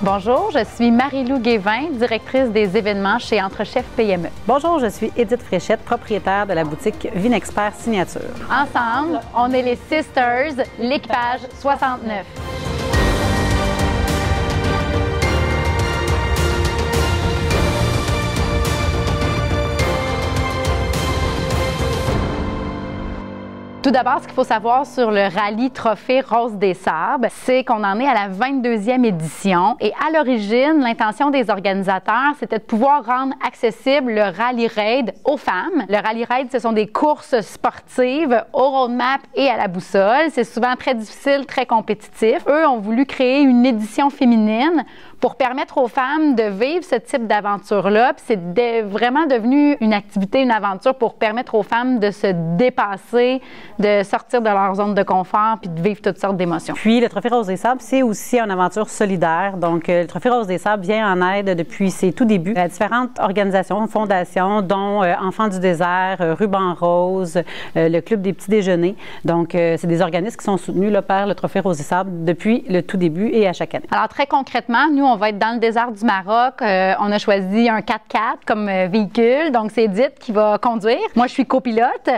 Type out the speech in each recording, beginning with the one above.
Bonjour, je suis Marie-Lou Guévin, directrice des événements chez Entrechef PME. Bonjour, je suis Édith Fréchette, propriétaire de la boutique Vinexpert Signature. Ensemble, on est les Sisters, l'équipage 69. Tout d'abord, ce qu'il faut savoir sur le rallye Trophée Rose des Sables, c'est qu'on en est à la 22e édition. Et à l'origine, l'intention des organisateurs, c'était de pouvoir rendre accessible le rallye raid aux femmes. Le rallye raid, ce sont des courses sportives au roadmap et à la boussole. C'est souvent très difficile, très compétitif. Eux ont voulu créer une édition féminine pour permettre aux femmes de vivre ce type d'aventure-là. C'est vraiment devenu une activité, une aventure pour permettre aux femmes de se dépasser, de sortir de leur zone de confort puis de vivre toutes sortes d'émotions. Puis, le Trophée Rose des Sables, c'est aussi une aventure solidaire. Donc, le Trophée Rose des Sables vient en aide depuis ses tout débuts à différentes organisations, fondations, dont Enfants du désert, Ruban Rose, le Club des petits déjeuners. Donc, c'est des organismes qui sont soutenus là, par le Trophée Rose des Sables depuis le tout début et à chaque année. Alors, très concrètement, nous, on va être dans le désert du Maroc. On a choisi un 4x4 comme véhicule. Donc, c'est Edith qui va conduire. Moi, je suis copilote.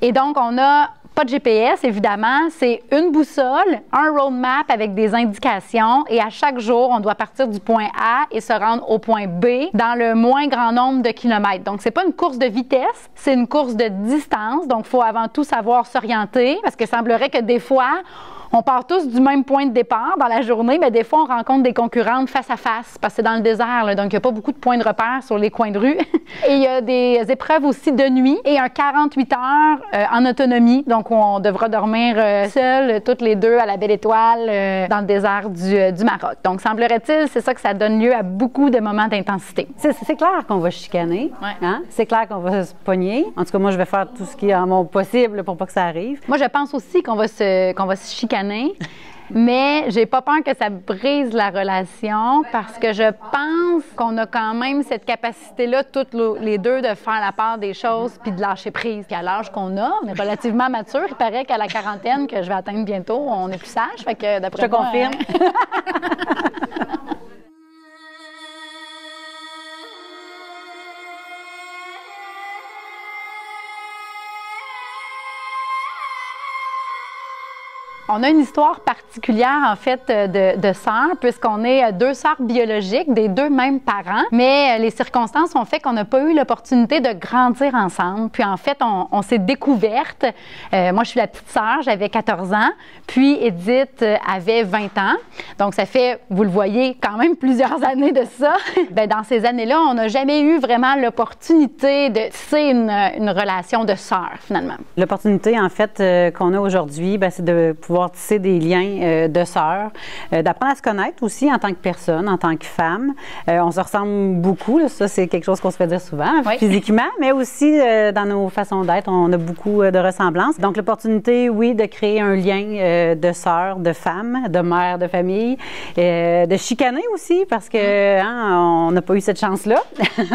Et donc, on a pas de GPS, évidemment. C'est une boussole, un roadmap avec des indications. Et à chaque jour, on doit partir du point A et se rendre au point B dans le moins grand nombre de kilomètres. Donc, c'est pas une course de vitesse, c'est une course de distance. Donc, il faut avant tout savoir s'orienter parce que semblerait que des fois, on part tous du même point de départ dans la journée, mais des fois, on rencontre des concurrentes face à face parce que c'est dans le désert, là, donc il n'y a pas beaucoup de points de repère sur les coins de rue. Et il y a des épreuves aussi de nuit et un 48 heures en autonomie, donc on devra dormir seuls, toutes les deux à la Belle Étoile dans le désert du Maroc. Donc, semblerait-il, c'est ça que ça donne lieu à beaucoup de moments d'intensité. C'est clair qu'on va chicaner, hein? C'est clair qu'on va se pogner. En tout cas, moi, je vais faire tout ce qui est en mon possible pour pas que ça arrive. Moi, je pense aussi qu'on va se chicaner. Mais j'ai pas peur que ça brise la relation parce que je pense qu'on a quand même cette capacité-là, toutes les deux, de faire la part des choses puis de lâcher prise. Puis à l'âge qu'on a, on est relativement mature. Il paraît qu'à la quarantaine, que je vais atteindre bientôt, on est plus sage. Fait que d'après moi, confirme. On a une histoire particulière, en fait, de sœurs, puisqu'on est deux sœurs biologiques, des deux mêmes parents, mais les circonstances ont fait qu'on n'a pas eu l'opportunité de grandir ensemble. Puis, en fait, on s'est découvertes. Moi, je suis la petite sœur, j'avais 14 ans, puis Edith avait 20 ans. Donc, ça fait, vous le voyez, quand même plusieurs années de ça. Bien, dans ces années-là, on n'a jamais eu vraiment l'opportunité de tisser une relation de sœur, finalement. L'opportunité, en fait, qu'on a aujourd'hui, c'est de pouvoir tisser des liens de sœurs, d'apprendre à se connaître aussi en tant que personne, en tant que femme. On se ressemble beaucoup, là, ça c'est quelque chose qu'on se fait dire souvent, oui, physiquement, mais aussi dans nos façons d'être, on a beaucoup de ressemblances. Donc l'opportunité, oui, de créer un lien de sœurs, de femmes, de mères de famille, de chicaner aussi, parce que on n'a pas eu cette chance-là.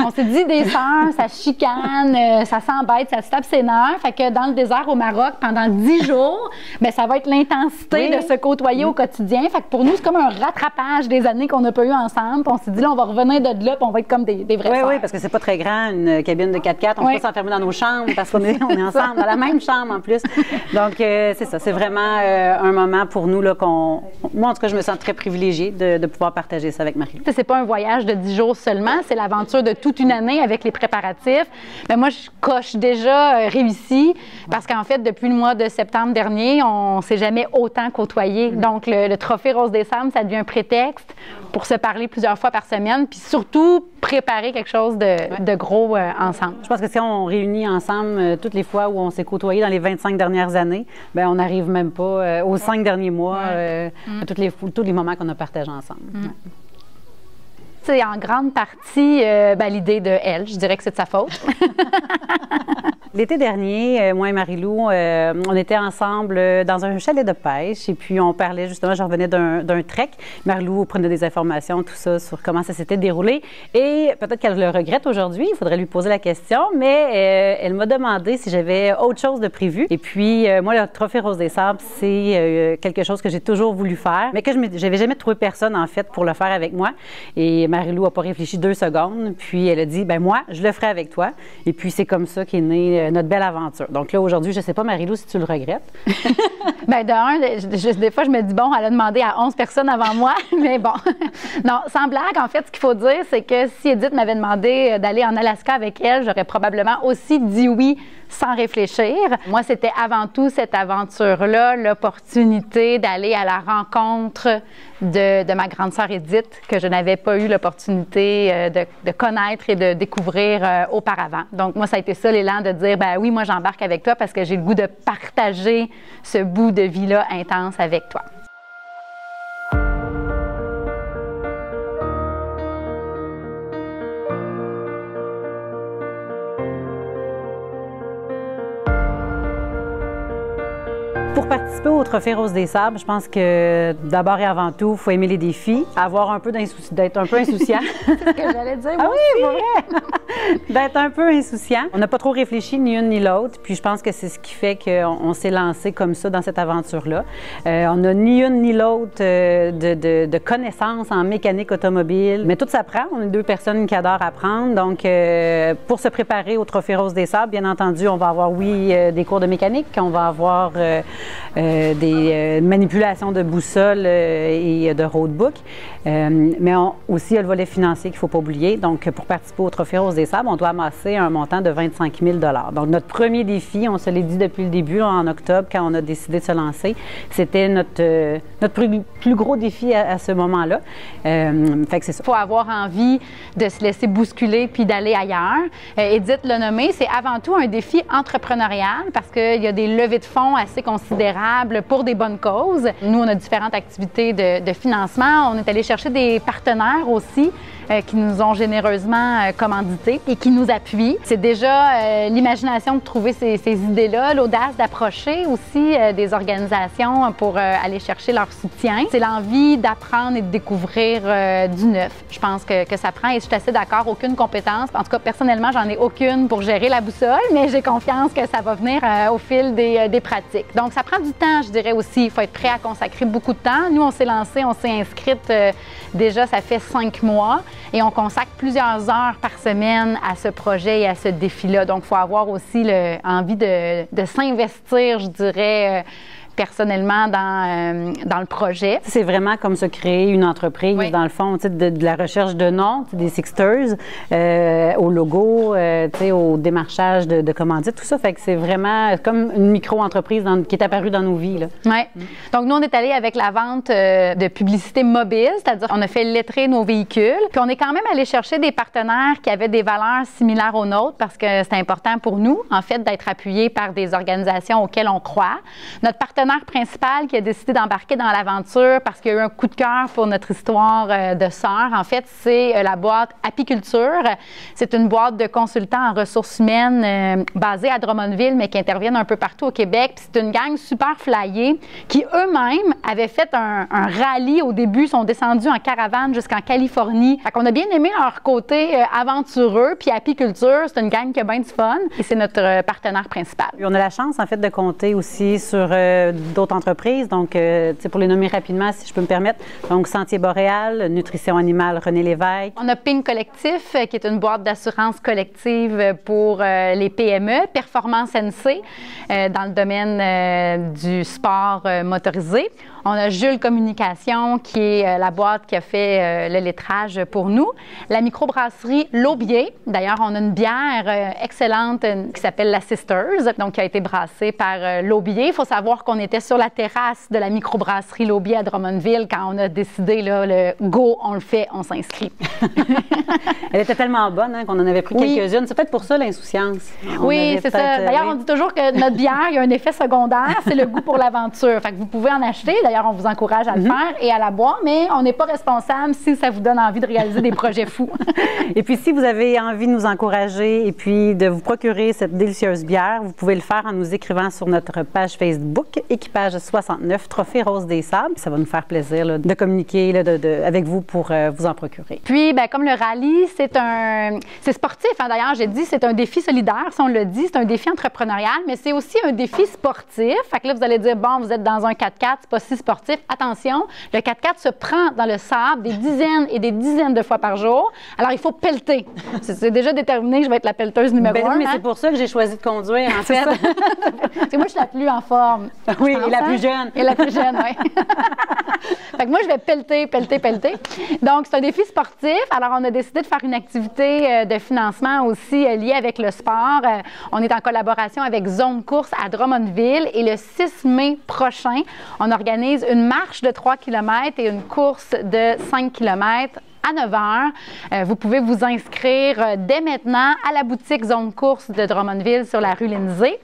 On s'est dit des sœurs, ça chicane, ça s'embête, ça se tape ses nerfs. Fait que dans le désert au Maroc, pendant 10 jours, bien, ça va être l'intensité de se côtoyer au quotidien. Fait que pour nous, c'est comme un rattrapage des années qu'on n'a pas eu ensemble. Puis on s'est dit, là, on va revenir de là, puis on va être comme des vrais sœurs. Oui, parce que c'est pas très grand, une cabine de 4x4. On peut pas s'enfermer dans nos chambres parce qu'on est ensemble, dans la même chambre en plus. Donc, c'est ça. C'est vraiment un moment pour nous, là, moi, en tout cas, je me sens très privilégiée de pouvoir partager ça avec Marie. C'est pas un voyage de 10 jours seulement, c'est l'aventure de toute une année avec les préparatifs. Mais moi, je coche déjà réussi parce qu'en fait, depuis le mois de septembre dernier, on s'est jamais autant côtoyer. Donc, le Trophée Rose des Sables, ça devient un prétexte pour se parler plusieurs fois par semaine, puis surtout préparer quelque chose de gros ensemble. Je pense que si on réunit ensemble toutes les fois où on s'est côtoyé dans les 25 dernières années, bien, on n'arrive même pas aux 5 derniers mois, tous les moments qu'on a partagés ensemble. c'est en grande partie l'idée de elle. Je dirais que c'est de sa faute. L'été dernier, moi et Marie-Lou, on était ensemble dans un chalet de pêche et puis on parlait justement, je revenais d'un trek. Marie-Lou prenait des informations, tout ça, sur comment ça s'était déroulé et peut-être qu'elle le regrette aujourd'hui, il faudrait lui poser la question, mais elle m'a demandé si j'avais autre chose de prévu. Et puis, moi, le Trophée Rose des Sables, c'est quelque chose que j'ai toujours voulu faire, mais que je n'avais jamais trouvé personne, en fait, pour le faire avec moi. Et Marie-Lou n'a pas réfléchi 2 secondes, puis elle a dit, ben moi, je le ferai avec toi. Et puis, c'est comme ça qu'est née notre belle aventure. Donc là, aujourd'hui, je ne sais pas, Marie-Lou, si tu le regrettes. Bien, des fois, je me dis, bon, elle a demandé à 11 personnes avant moi, mais bon. Non, sans blague, en fait, ce qu'il faut dire, c'est que si Edith m'avait demandé d'aller en Alaska avec elle, j'aurais probablement aussi dit oui sans réfléchir. Moi, c'était avant tout cette aventure-là, l'opportunité d'aller à la rencontre de ma grande sœur Edith, que je n'avais pas eu l'opportunité de connaître et de découvrir auparavant. Donc, moi, ça a été ça l'élan de dire, ben oui, moi, j'embarque avec toi parce que j'ai le goût de partager ce bout de vie-là intense avec toi. Pour participer au Trophée Rose des Sables, je pense que d'abord et avant tout, il faut aimer les défis, avoir un peu d'être un peu insouciant. C'est ce que j'allais dire. Ah oui, c'est vrai! D'être un peu insouciant. On n'a pas trop réfléchi ni une ni l'autre, puis je pense que c'est ce qui fait qu'on s'est lancé comme ça dans cette aventure-là. On n'a ni une ni l'autre de connaissances en mécanique automobile, mais tout s'apprend. On est 2 personnes qui adorent apprendre, donc pour se préparer au Trophée Rose des Sables, bien entendu, on va avoir, oui, des cours de mécanique, on va avoir des manipulations de boussole et de roadbook. Mais aussi, il y a le volet financier qu'il ne faut pas oublier. Donc, pour participer au Trophée Rose des Sables, on doit amasser un montant de 25 000 $. Donc, notre premier défi, on se l'est dit depuis le début, en octobre, quand on a décidé de se lancer, c'était notre plus gros défi à ce moment-là. Fait que c'est ça. Il faut avoir envie de se laisser bousculer puis d'aller ailleurs. Edith l'a nommé, c'est avant tout un défi entrepreneurial parce qu'il y a des levées de fonds assez considérables pour des bonnes causes. Nous, on a différentes activités de financement. On est allé chercher des partenaires aussi qui nous ont généreusement commandités et qui nous appuient. C'est déjà l'imagination de trouver ces idées-là, l'audace d'approcher aussi des organisations pour aller chercher leur soutien. C'est l'envie d'apprendre et de découvrir du neuf. Je pense que ça prend et je suis assez d'accord, aucune compétence. En tout cas, personnellement, j'en ai aucune pour gérer la boussole, mais j'ai confiance que ça va venir au fil des pratiques. Donc, ça prend du temps, je dirais aussi. Il faut être prêt à consacrer beaucoup de temps. Nous, on s'est lancé, on s'est inscrite déjà, ça fait 5 mois. Et on consacre plusieurs heures par semaine à ce projet et à ce défi-là. Donc, il faut avoir aussi envie de s'investir, je dirais, personnellement dans le projet. C'est vraiment comme se créer une entreprise, oui. Dans le fond, de la recherche de noms, des Sixters, au logo, au démarchage de commandites, tout ça. Fait que c'est vraiment comme une micro-entreprise qui est apparue dans nos vies. Oui. Donc, nous, on est allé avec la vente de publicité mobile, c'est-à-dire on a fait lettrer nos véhicules. Puis, on est quand même allé chercher des partenaires qui avaient des valeurs similaires aux nôtres parce que c'est important pour nous, en fait, d'être appuyés par des organisations auxquelles on croit. Notre partenaire principal qui a décidé d'embarquer dans l'aventure parce qu'il y a eu un coup de cœur pour notre histoire de sœurs. En fait, c'est la boîte Apiculture. C'est une boîte de consultants en ressources humaines basée à Drummondville, mais qui interviennent un peu partout au Québec. Puis c'est une gang super flyée qui eux-mêmes avaient fait un rallye au début, sont descendus en caravane jusqu'en Californie. Fait qu'on a bien aimé leur côté aventureux. Puis Apiculture, c'est une gang qui a bien du fun et c'est notre partenaire principal. Puis on a la chance, en fait, de compter aussi sur d'autres entreprises. Donc, pour les nommer rapidement, si je peux me permettre. Donc, Sentier Boréal, Nutrition Animale René Lévesque. On a Ping Collectif, qui est une boîte d'assurance collective pour les PME. Performance NC, dans le domaine du sport motorisé. On a Jules Communication, qui est la boîte qui a fait le lettrage pour nous. La microbrasserie L'Aubier. D'ailleurs, on a une bière excellente qui s'appelle la Sisters, donc qui a été brassée par L'Aubier. Il faut savoir qu'on était sur la terrasse de la microbrasserie L'Aubier à Drummondville quand on a décidé, là, le go, on le fait, on s'inscrit. Elle était tellement bonne qu'on en avait pris quelques-unes. C'est peut-être pour ça l'insouciance. Oui, c'est ça. D'ailleurs, on dit toujours que notre bière, il y a un effet secondaire, c'est le goût pour l'aventure. Fait que vous pouvez en acheter. D'ailleurs, on vous encourage à le faire et à la boire, mais on n'est pas responsable si ça vous donne envie de réaliser des projets fous. Et puis, si vous avez envie de nous encourager et puis de vous procurer cette délicieuse bière, vous pouvez le faire en nous écrivant sur notre page Facebook, Équipage 69, Trophée Rose des Sables. Ça va nous faire plaisir là, de communiquer là, avec vous pour vous en procurer. Puis, bien, comme le rallye, c'est sportif. Hein, d'ailleurs, j'ai dit, c'est un défi solidaire, si on le dit, c'est un défi entrepreneurial, mais c'est aussi un défi sportif. Fait que là, vous allez dire, bon, vous êtes dans un 4x4, c'est pas si sportif. Attention, le 4x4 se prend dans le sable des dizaines et des dizaines de fois par jour. Alors, il faut pelleter. C'est déjà déterminé que je vais être la pelleteuse numéro 1. Mais c'est pour ça que j'ai choisi de conduire, en fait. C'est moi, je suis la plus en forme. Oui, et la plus jeune. Et la plus jeune, oui. Fait que moi, je vais pelleter. Donc, c'est un défi sportif. Alors, on a décidé de faire une activité de financement aussi liée avec le sport. On est en collaboration avec Zone Course à Drummondville et le 6 mai prochain, on organise une marche de 3 km et une course de 5 km à 9 h. Vous pouvez vous inscrire dès maintenant à la boutique Zone Course de Drummondville sur la rue Lindsay.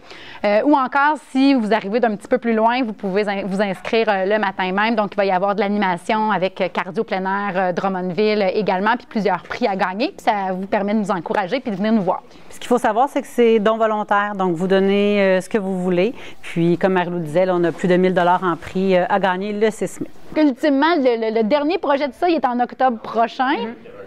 Ou encore, si vous arrivez d'un petit peu plus loin, vous pouvez vous inscrire le matin même. Donc, il va y avoir de l'animation avec Cardio plein air Drummondville également, puis plusieurs prix à gagner. Puis ça vous permet de nous encourager puis de venir nous voir. Ce qu'il faut savoir, c'est que c'est don volontaire. Donc, vous donnez ce que vous voulez. Puis, comme Marie-Lou disait, là, on a plus de 1 000 $ en prix à gagner le 6 mai. Ultimement, le dernier projet de ça, il est en octobre prochain.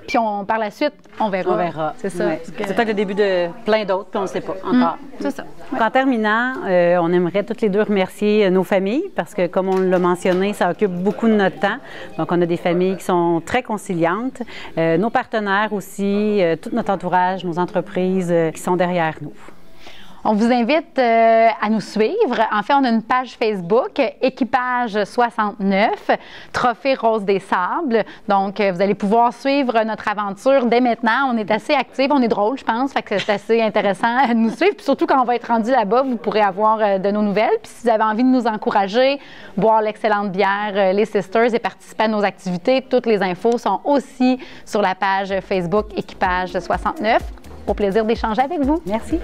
Puis par la suite, on verra. On verra. C'est ça. Ouais. C'est peut-être le début de plein d'autres, puis on ne sait pas encore. C'est ça. En terminant, on aimerait toutes les deux remercier nos familles parce que, comme on l'a mentionné, ça occupe beaucoup de notre temps. Donc, on a des familles qui sont très conciliantes. Nos partenaires aussi, tout notre entourage, nos entreprises qui sont derrière nous. On vous invite à nous suivre. En fait, on a une page Facebook, Équipage 69, Trophée Rose des Sables. Donc, vous allez pouvoir suivre notre aventure dès maintenant. On est assez actifs, on est drôle, je pense. Fait que c'est assez intéressant de nous suivre. Puis surtout, quand on va être rendu là-bas, vous pourrez avoir de nos nouvelles. Puis si vous avez envie de nous encourager, boire l'excellente bière Les Sisters et participer à nos activités, toutes les infos sont aussi sur la page Facebook Équipage 69. Au plaisir d'échanger avec vous. Merci.